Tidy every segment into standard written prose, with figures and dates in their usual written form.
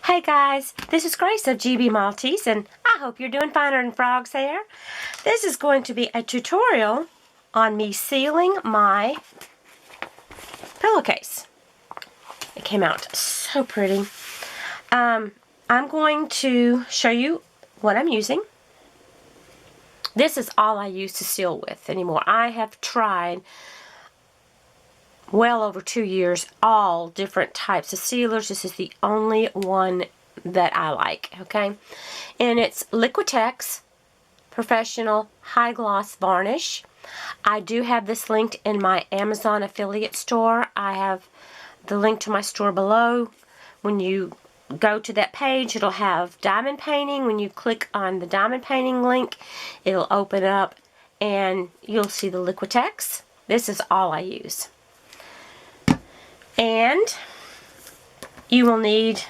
Hey guys, this is Grace of GB Maltese, and I hope you're doing finer than frog's hair. This is going to be a tutorial on me sealing my pillowcase. It came out so pretty. I'm going to show you what I'm using. This is all I use to seal with anymore. I have tried well over 2 years all different types of sealers. This is the only one that I like, okay? And it's Liquitex Professional High Gloss Varnish. I do have this linked in my Amazon affiliate store. I have the link to my store below. When you go to that page, it'll have diamond painting. When you click on the diamond painting link, it'll open up and you'll see the Liquitex. This is all I use. And you will need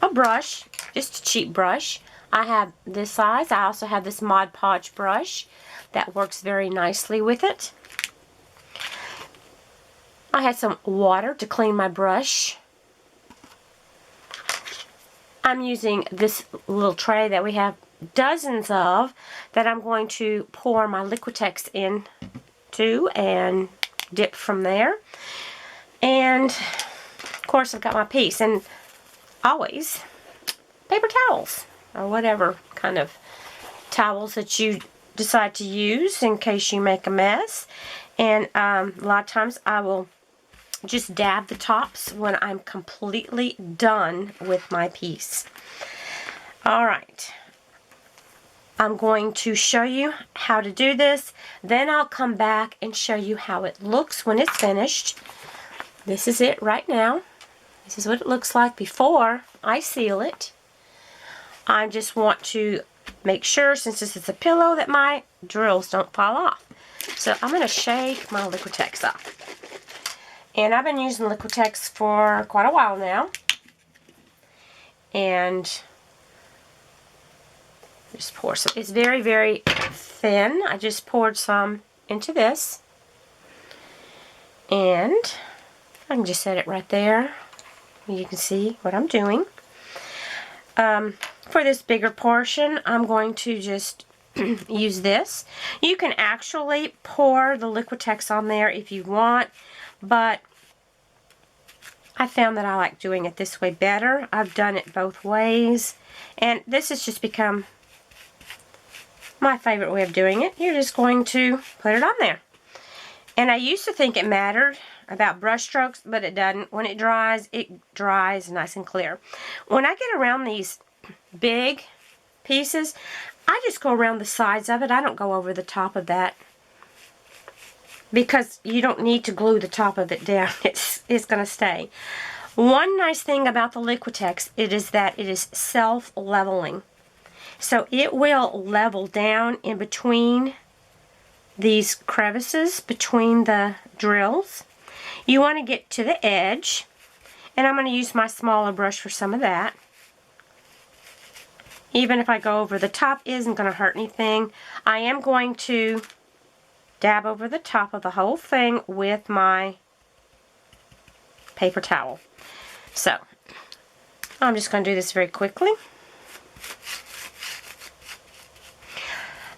a brush, just a cheap brush. I have this size. I also have this Mod Podge brush that works very nicely with it. I had some water to clean my brush. I'm using this little tray that we have dozens of that I'm going to pour my Liquitex into and dip from there. And of course I've got my piece, and always paper towels or whatever kind of towels that you decide to use in case you make a mess. And a lot of times I will just dab the tops when I'm completely done with my piece. Alright, I'm going to show you how to do this, then I'll come back and show you how it looks when it's finished. This is it right now. This is what it looks like before I seal it. I just want to make sure, since this is a pillow, that my drills don't fall off. So I'm going to shake my Liquitex off. And I've been using Liquitex for quite a while now. And just pour some. It's very, very thin. I just poured some into this. And I can just set it right there. You can see what I'm doing. For this bigger portion, I'm going to just use this. You can actually pour the Liquitex on there if you want, but I found that I like doing it this way better. I've done it both ways, and this has just become my favorite way of doing it. You're just going to put it on there. And I used to think it mattered about brush strokes, but it doesn't. When it dries nice and clear. When I get around these big pieces, I just go around the sides of it. I don't go over the top of that, because you don't need to glue the top of it down. It's going to stay. One nice thing about the Liquitex is that it is self-leveling. So it will level down in between these crevices between the drills. You want to get to the edge, and I'm going to use my smaller brush for some of that. Even if I go over the top, it isn't going to hurt anything. I am going to dab over the top of the whole thing with my paper towel. So, I'm just going to do this very quickly.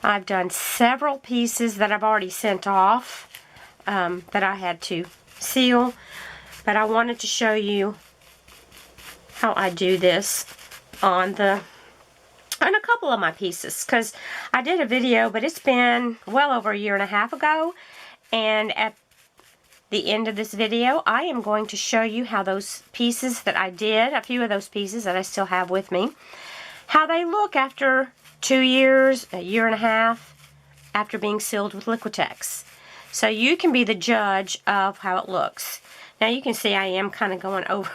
I've done several pieces that I've already sent off that I had to seal, but I wanted to show you how I do this on a couple of my pieces, because I did a video, but it's been well over 1.5 years ago, and at the end of this video I am going to show you how those pieces that I did, a few of those pieces that I still have with me, how they look after 2 years, 1.5 years after being sealed with Liquitex. So you can be the judge of how it looks. Now you can see I am kind of going over.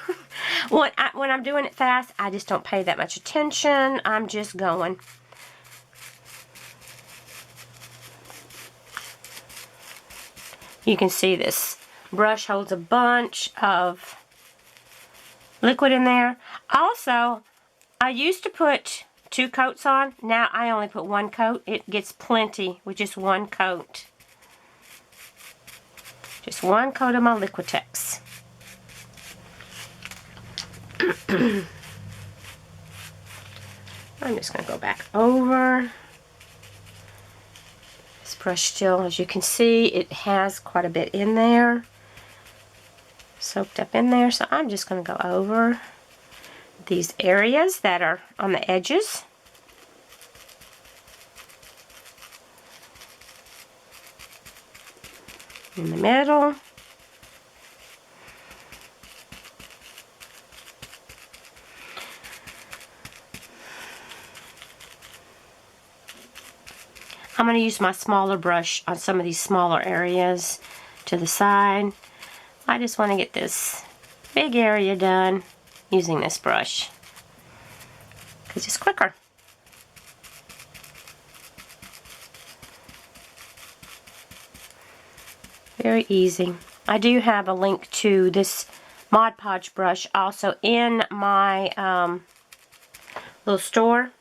When I'm doing it fast, I just don't pay that much attention. I'm just going. You can see this brush holds a bunch of liquid in there. Also, I used to put 2 coats on. Now I only put 1 coat. It gets plenty with just 1 coat. Just 1 coat of my Liquitex. I'm just going to go back over. This brush still, as you can see, it has quite a bit in there, soaked up in there. So I'm just going to go over these areas that are on the edges. In the middle. I'm going to use my smaller brush on some of these smaller areas to the side. I just want to get this big area done using this brush because it's quicker. Very easy. I do have a link to this Mod Podge brush also in my little store,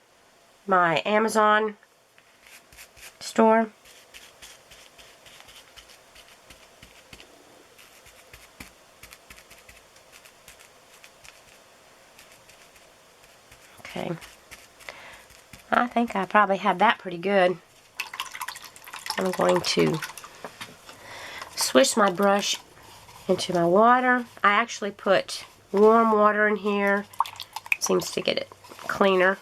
my Amazon store. Okay. I think I probably have that pretty good. I'm going to swish my brush into my water. I actually put warm water in here. Seems to get it cleaner.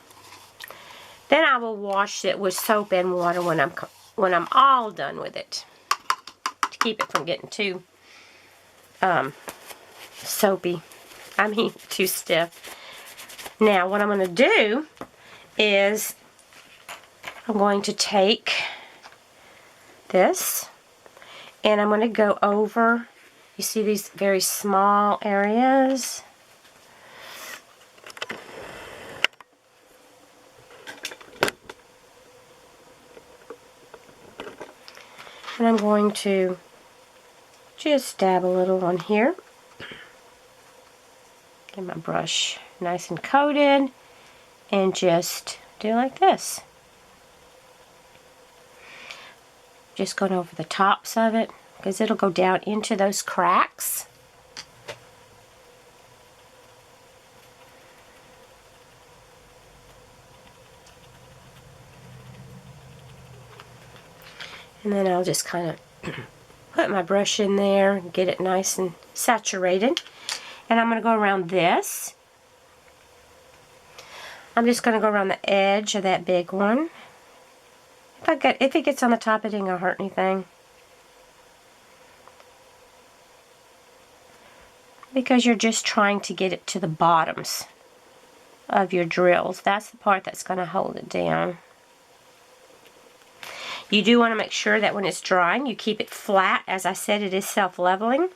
Then I will wash it with soap and water when I'm all done with it, to keep it from getting too soapy. I mean, too stiff. Now, what I'm going to do is I'm going to take this and I'm going to go over, you see these very small areas? And I'm going to just dab a little on here. Get my brush nice and coated and just do like this. Just going over the tops of it because it'll go down into those cracks. And then I'll just kind of put my brush in there and get it nice and saturated. And I'm going to go around this. I'm just going to go around the edge of that big one. If it gets on the top, it ain't going to hurt anything. Because you're just trying to get it to the bottoms of your drills. That's the part that's going to hold it down. You do want to make sure that when it's drying, you keep it flat. As I said, it is self-leveling.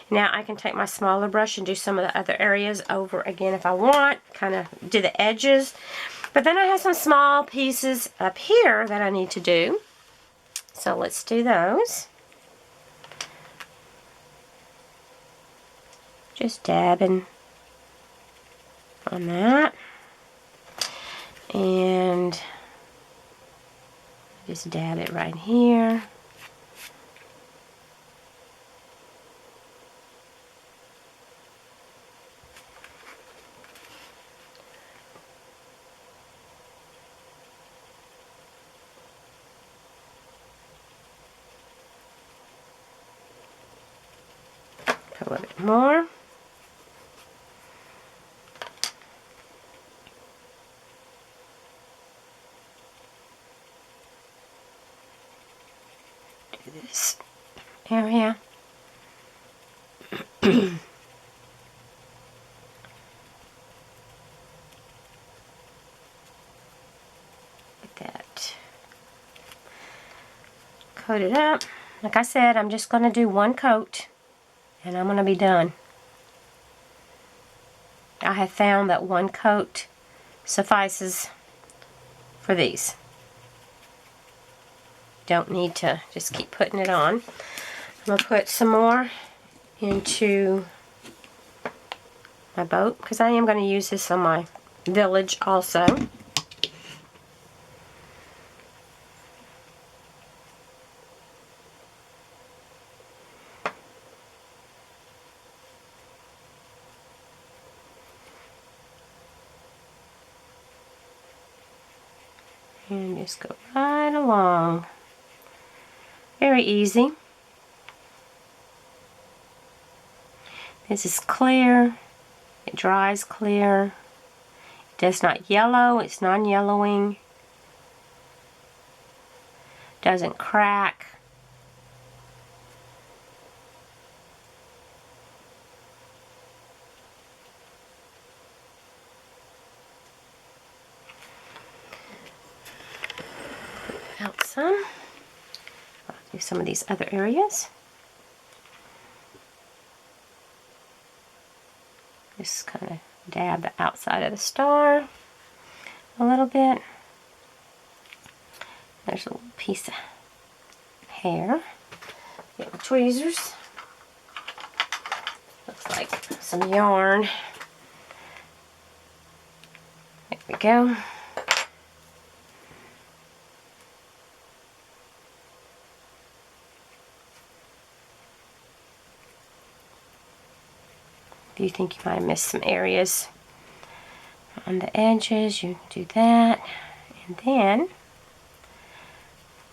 Now I can take my smaller brush and do some of the other areas over again if I want. Kind of do the edges. But then I have some small pieces up here that I need to do. So let's do those. Just dabbing on that. And just dab it right here. A little bit more. Do this area. Get that coated up. Like I said, I'm just going to do one coat and I'm going to be done. I have found that one coat suffices for these. Don't need to just keep putting it on. I'm going to put some more into my boat because I am going to use this on my village also. And just go right along. Very easy. This is clear. It dries clear. It does not yellow. It's non-yellowing. Doesn't crack. Out some. I'll do some of these other areas. Just kind of dab the outside of the star a little bit. There's a little piece of hair. Get my tweezers. Looks like some yarn. There we go. If you think you might have missed some areas on the edges, you do that. And then,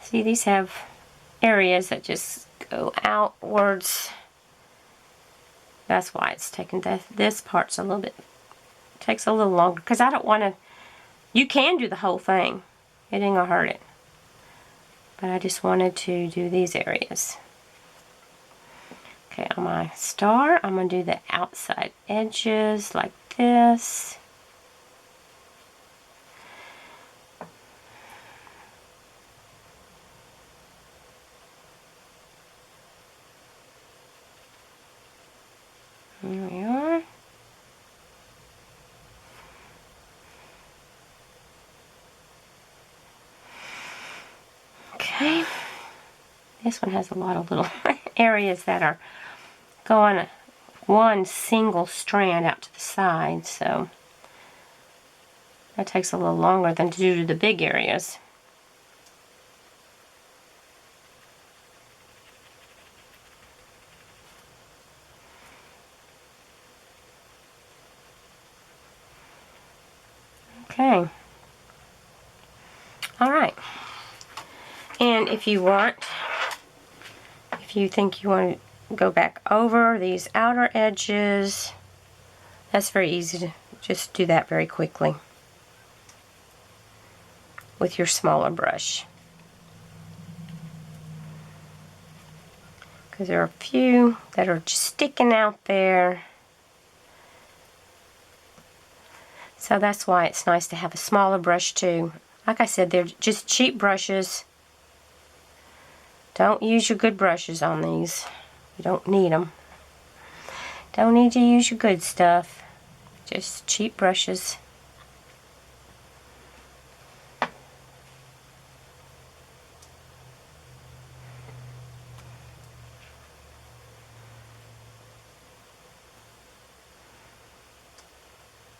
see, these have areas that just go outwards. That's why it's taking this part's a little bit, takes a little longer, because I don't want to, you can do the whole thing. It ain't gonna hurt it. But I just wanted to do these areas. Okay, on my star, I'm going to do the outside edges like this. There we are. Okay. This one has a lot of little areas that are going one single strand out to the side, so that takes a little longer than to do the big areas. Okay. Alright. And if you want, if you think you want to go back over these outer edges, that's very easy to just do that very quickly with your smaller brush. Because there are a few that are just sticking out there. So that's why it's nice to have a smaller brush too. Like I said, they're just cheap brushes. Don't use your good brushes on these. You don't need them. Don't need to use your good stuff. Just cheap brushes.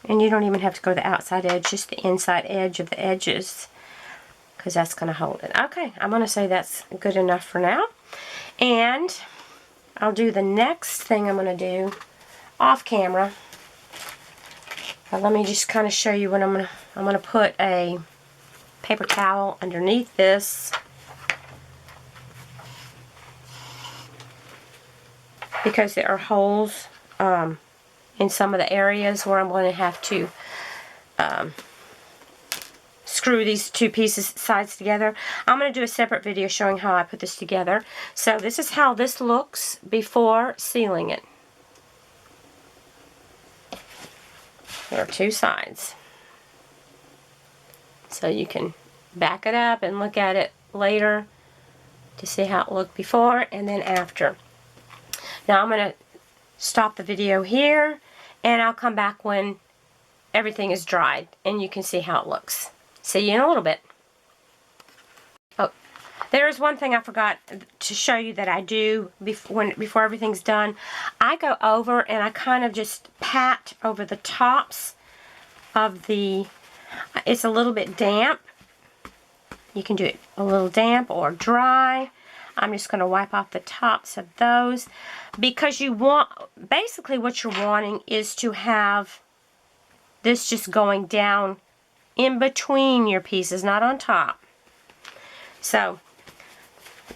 And you don't even have to go to the outside edge, just the inside edge of the edges, because that's going to hold it. Okay, I'm going to say that's good enough for now. And I'll do the next thing I'm going to do off camera. But let me just kind of show you what I'm going to put a paper towel underneath this, because there are holes in some of the areas where I'm going to have to screw these two pieces sides together. I'm going to do a separate video showing how I put this together. So this is how this looks before sealing it. There are two sides. So you can back it up and look at it later to see how it looked before and then after. Now I'm going to stop the video here, and I'll come back when everything is dried and you can see how it looks. See you in a little bit. Oh, there is one thing I forgot to show you that I do before everything's done. I go over and I kind of just pat over the tops of the, it's a little bit damp. You can do it a little damp or dry. I'm just going to wipe off the tops of those, because you want, basically what you're wanting is to have this just going down in between your pieces, not on top. So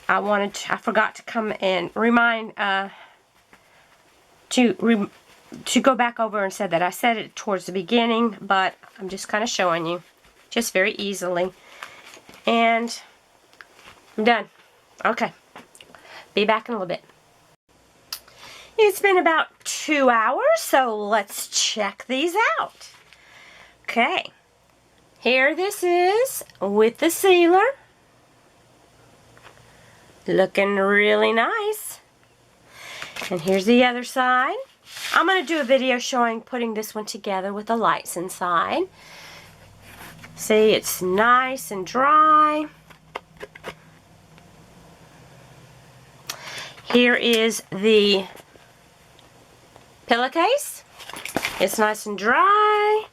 I forgot to come and remind to go back over and say that I said it towards the beginning, but I'm just kind of showing you just very easily. And I'm done. Okay. Be back in a little bit. It's been about 2 hours, so let's check these out. Okay. Here this is with the sealer. Looking really nice. And here's the other side. I'm going to do a video showing putting this one together with the lights inside. See, it's nice and dry. Here is the pillowcase. It's nice and dry,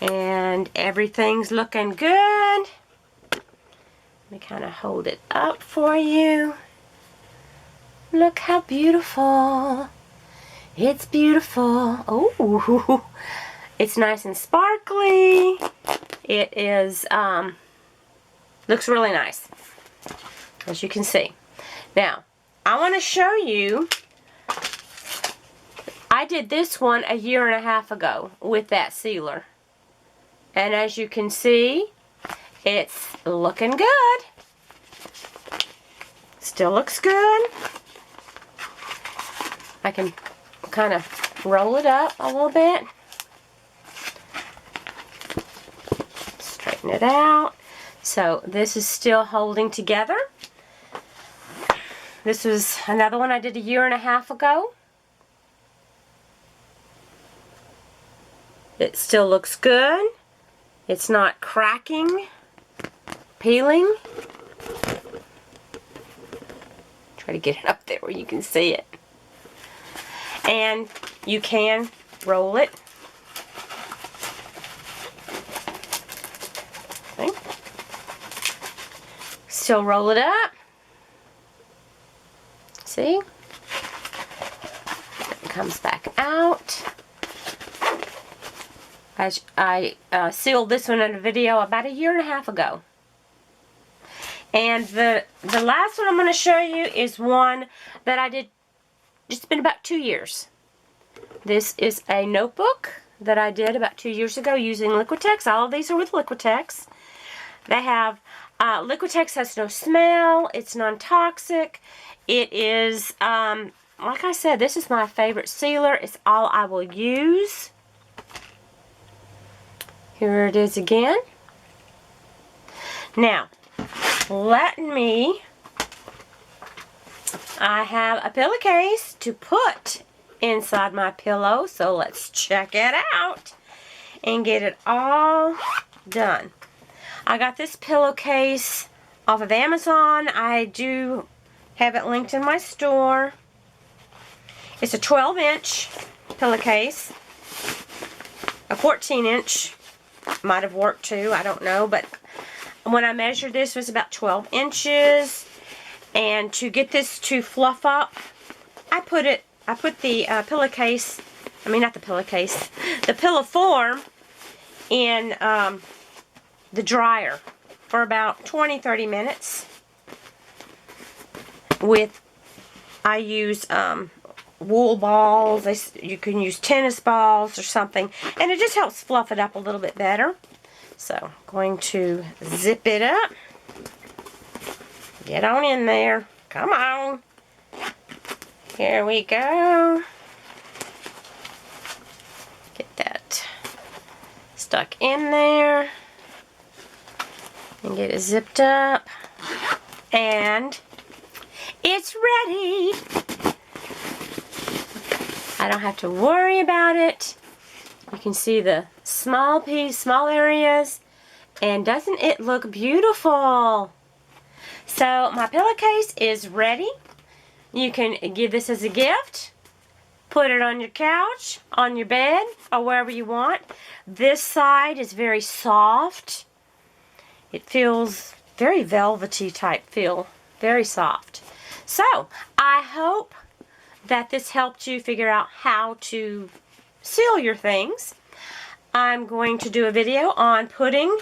and everything's looking good. Let me kind of hold it up for you. Look how beautiful. It's beautiful. Oh, it's nice and sparkly. It is, looks really nice, as you can see. Now, I want to show you, I did this one 1.5 years ago with that sealer. And as you can see, it's looking good. Still looks good. I can kind of roll it up a little bit. Straighten it out. So this is still holding together. This was another one I did 1.5 years ago. It still looks good. It's not cracking, peeling. Try to get it up there where you can see it. And you can roll it. Okay. Still roll it up. See? It comes back out. I sealed this one in a video about 1.5 years ago. And the last one I'm going to show you is one that I did, it's been about 2 years. This is a notebook that I did about 2 years ago using Liquitex. All of these are with Liquitex. They have, Liquitex has no smell, it's non-toxic. It is, like I said, this is my favorite sealer. It's all I will use. Here it is again. Now, I have a pillowcase to put inside my pillow, so let's check it out and get it all done. I got this pillowcase off of Amazon. I do have it linked in my store. It's a 12-inch pillowcase. A 14-inch might have worked too, I don't know, but when I measured this, it was about 12 inches. And to get this to fluff up, I put the pillowcase, I mean not the pillowcase, the pillow form in the dryer for about 20-30 minutes. I use wool balls. You can use tennis balls or something, and it just helps fluff it up a little bit better. So I'm going to zip it up. Get on in there. Come on. Here we go. Get that stuck in there and get it zipped up, and it's ready. I don't have to worry about it. You can see the small areas, and doesn't it look beautiful? So my pillowcase is ready. You can give this as a gift, put it on your couch, on your bed, or wherever you want. This side is very soft. It feels very velvety type feel, very soft. So I hope that this helped you figure out how to seal your things. I'm going to do a video on putting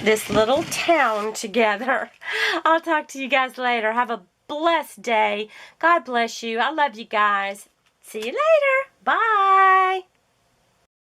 this little town together. I'll talk to you guys later. Have a blessed day. God bless you. I love you guys. See you later. Bye.